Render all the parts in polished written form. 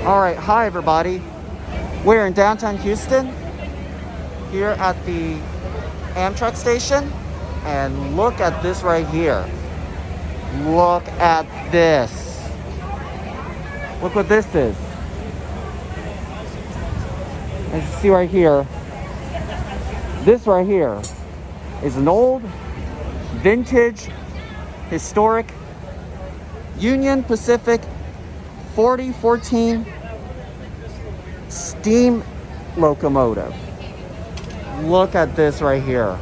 All right, hi everybody. We're in downtown Houston, here at the Amtrak station, and look at this right here. Look at this. Look what this is. As you see right here, this right here is an old, vintage, historic Union Pacific 4014 steam locomotive. Look at this right here.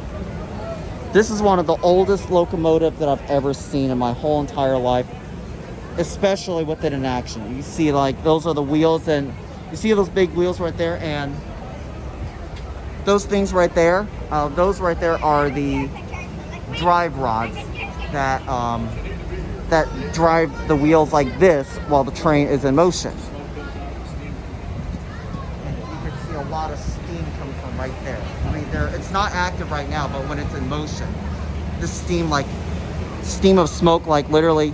This is one of the oldest locomotives that I've ever seen in my whole entire life, especially with it in action. You see, like, those are the wheels, and you see those big wheels right there, and those things right there, those right there are the drive rods that that drive the wheels like this while the train is in motion. And you can see a lot of steam coming from right there. I mean, it's not active right now, but when it's in motion, this steam, like steam of smoke, like literally,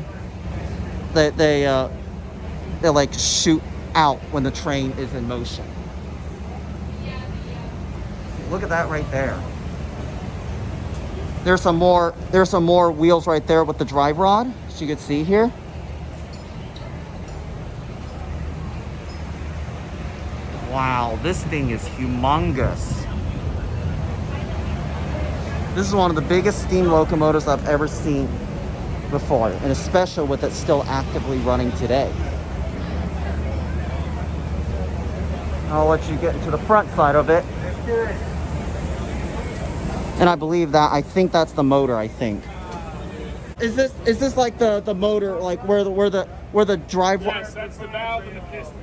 they like shoot out when the train is in motion. Look at that right there. There's some more wheels right there with the drive rod, as you can see here. Wow, this thing is humongous. This is one of the biggest steam locomotives I've ever seen before, and especially with it still actively running today. I'll let you get into the front side of it. And I believe that, I think that's the motor, I think. Is this like the motor, like where the drive? Yes, that's the valve and the piston.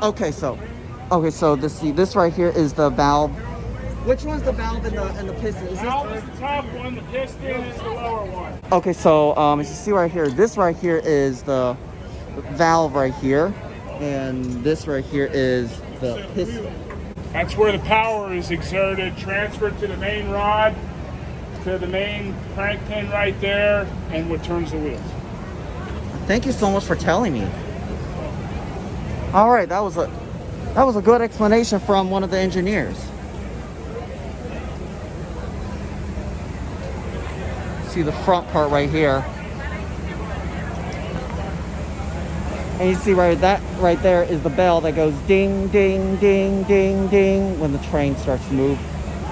Okay, so this right here is the valve. Which one's the valve and the piston? The valve is the top one, the piston is the lower one. Okay, so as you see right here, this right here is the valve right here, and this right here is the piston. That's where the power is exerted, transferred to the main rod, to the main crank pin right there, and what turns the wheels. Thank you so much for telling me. All right, that was a good explanation from one of the engineers. See the front part right here. And you see right there is the bell that goes ding, ding, ding, ding, ding when the train starts to move.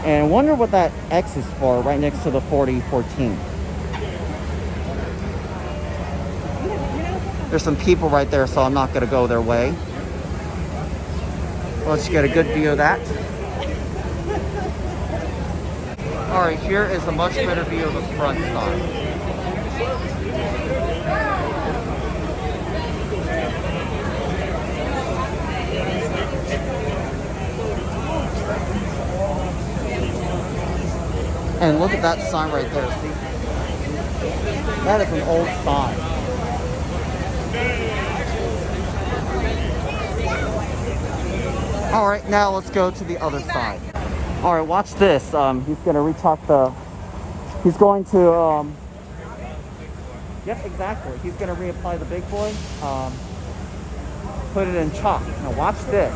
And I wonder what that X is for right next to the 4014. There's some people right there, so I'm not going to go their way. Let's get a good view of that. All right, here is a much better view of the front side. And look at that sign right there, see? That is an old sign. All right, now let's go to the other side. All right, watch this. He's gonna he's going to, yep, exactly. He's gonna reapply the big boy, put it in chalk. Now watch this.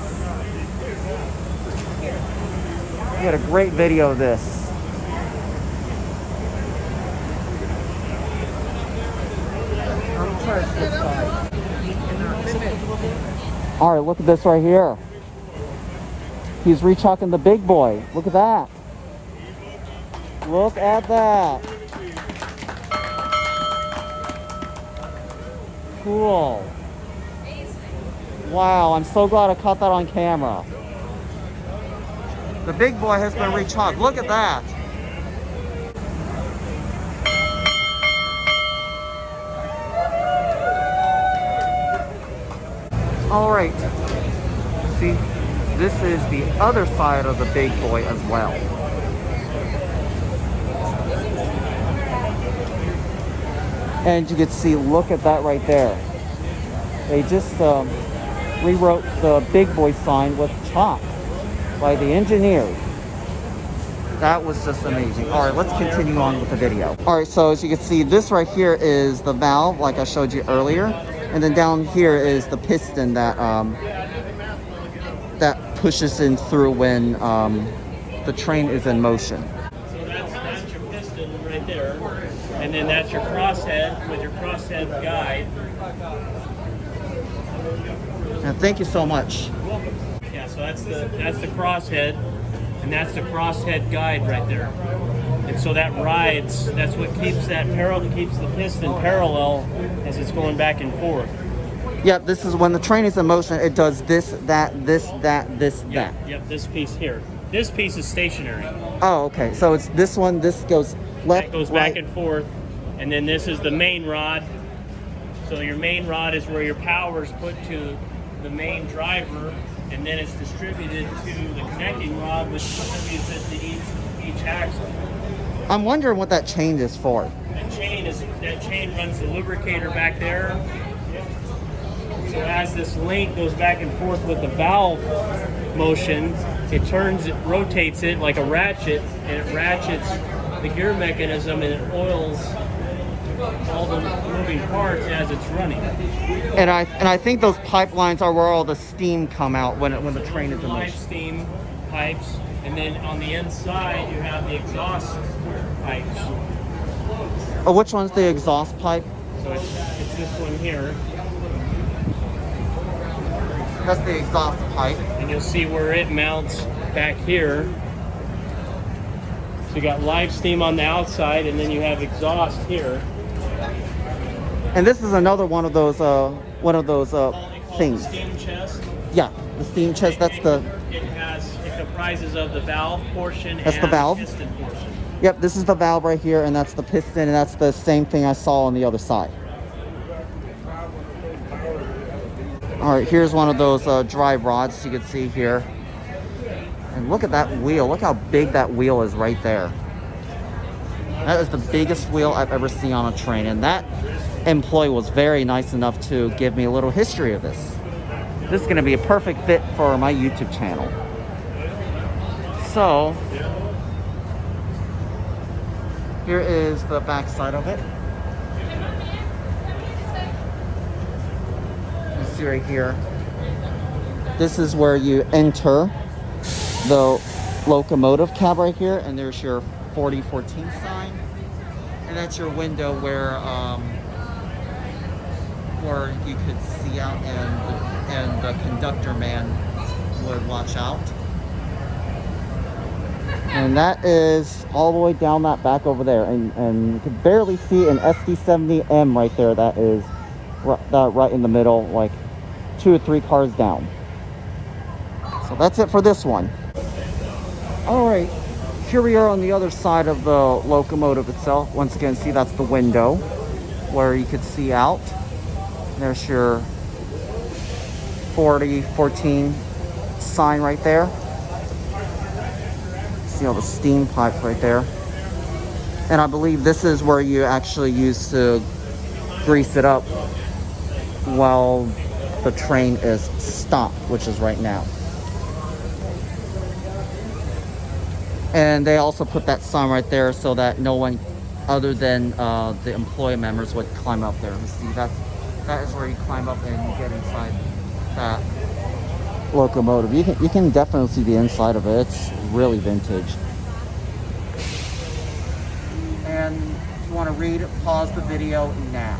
We had a great video of this. All right, look at this right here. He's rechalking the big boy. Look at that. Look at that. Cool. Wow, I'm so glad I caught that on camera. The big boy has been rechalked. Look at that. All right, see, this is the other side of the big boy as well. And you can see, look at that right there. They just rewrote the big boy sign with chalk by the engineers. That was just amazing. All right, let's continue on with the video. All right, so as you can see, this right here is the valve, like I showed you earlier. And then down here is the piston that that pushes in through when the train is in motion. So that's your piston right there, and then that's your crosshead with your crosshead guide. And thank you so much. You're welcome. Yeah, so that's the crosshead, and that's the crosshead guide right there. And so that rides. That's what keeps the piston parallel as it's going back and forth. Yep, this is when the train is in motion. It does this, that, this, that, this, that. Yep, this piece here. This piece is stationary. Oh, okay. So it's this one. This goes left, That goes right. back and forth, and then this is the main rod. So your main rod is where your power is put to the main driver, and then it's distributed to the connecting rod, which distributes it to each axle. I'm wondering what that chain is for. That chain runs the lubricator back there. So as this link goes back and forth with the valve motion, it rotates it like a ratchet, and it ratchets the gear mechanism, and it oils all the moving parts as it's running. And I think those pipelines are where all the steam come out when the train is in Live motion. steam pipes, and then on the inside you have the exhaust pipes. Oh, which one's the exhaust pipe? So it's this one here, That's the exhaust pipe. and you'll see where it mounts back here. So you got live steam on the outside, and then you have exhaust here. And this is another one of those things. The steam chest. Yeah, the steam chest. That's the. It comprises of the valve portion That's and the valve? piston portion. Yep, this is the valve right here, and that's the piston, and that's the same thing I saw on the other side. All right, here's one of those drive rods you can see here. And look at that wheel. Look how big that wheel is right there. That is the biggest wheel I've ever seen on a train. And that employee was very nice enough to give me a little history of this. This is going to be a perfect fit for my YouTube channel. So, here is the back side of it. You see right here. This is where you enter the locomotive cab right here, and there's your 4014 sign, and that's your window where you could see out, and the conductor man would watch out. And that is all the way down that back over there, and you can barely see an SD70M right there. That is right in the middle, like 2 or 3 cars down. So that's it for this one. All right, here we are on the other side of the locomotive itself. Once again, see, that's the window where you could see out. There's your 4014 sign right there. See all the steam pipes right there. And I believe this is where you actually use to grease it up while the train is stopped, which is right now. And they also put that sign right there so that no one other than the employee members would climb up there. You see, that is where you climb up and get inside that locomotive. You can definitely see the inside of it. It's really vintage. And if you want to read it, pause the video now.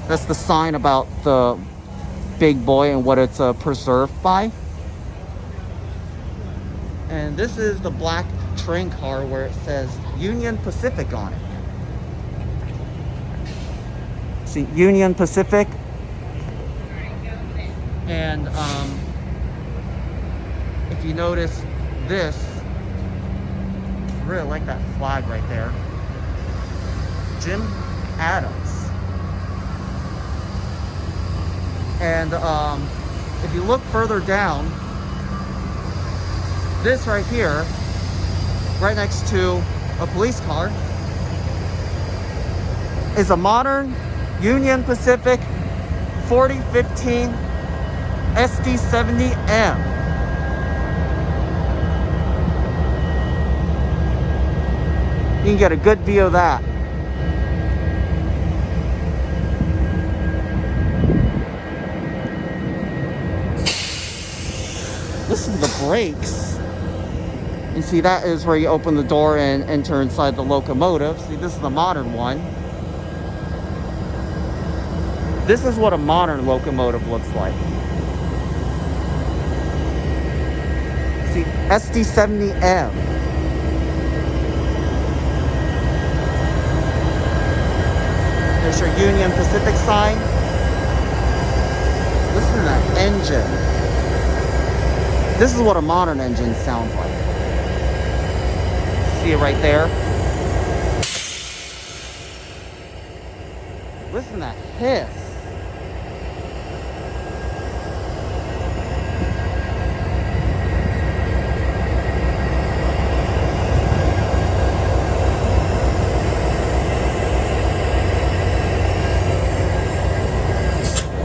That's the sign about the big boy and what it's preserved by. And this is the black train car where it says Union Pacific on it. See, Union Pacific. And if you notice this, I really like that flag right there. Jim Adams. And if you look further down, this right here, right next to a police car, is a modern Union Pacific 4015 SD70M. You can get a good view of that. this is the brakes. You see, that is where you open the door and enter inside the locomotive. See, this is the modern one. This is what a modern locomotive looks like. See, SD70M. There's your Union Pacific sign. Listen to that engine. This is what a modern engine sounds like. See it right there? Listen to that hiss.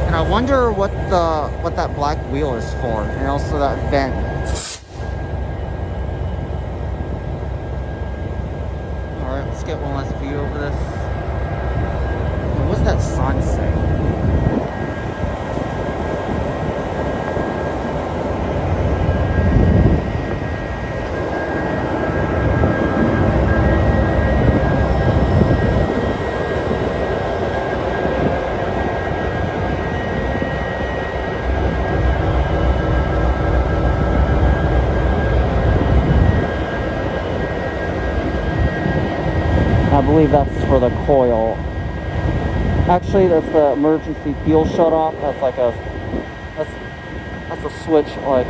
And I wonder what that black wheel is for, and also that vent. All right, let's get one last view over this. And what's that sign say? I believe that's for the coil. Actually, that's the emergency fuel shut off. That's like a that's a switch, like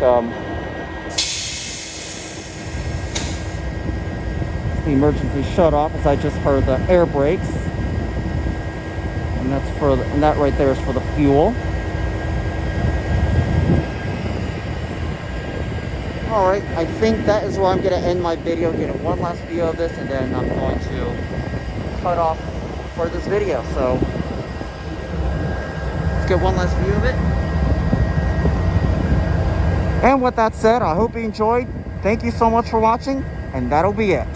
the emergency shut off. As I just heard the air brakes, and that's for and that right there is for the fuel. All right, I think that is where I'm going to end my video, get one last view of this, and then I'm going to cut off for this video. So let's get one last view of it. And with that said, I hope you enjoyed. Thank you so much for watching, and that'll be it.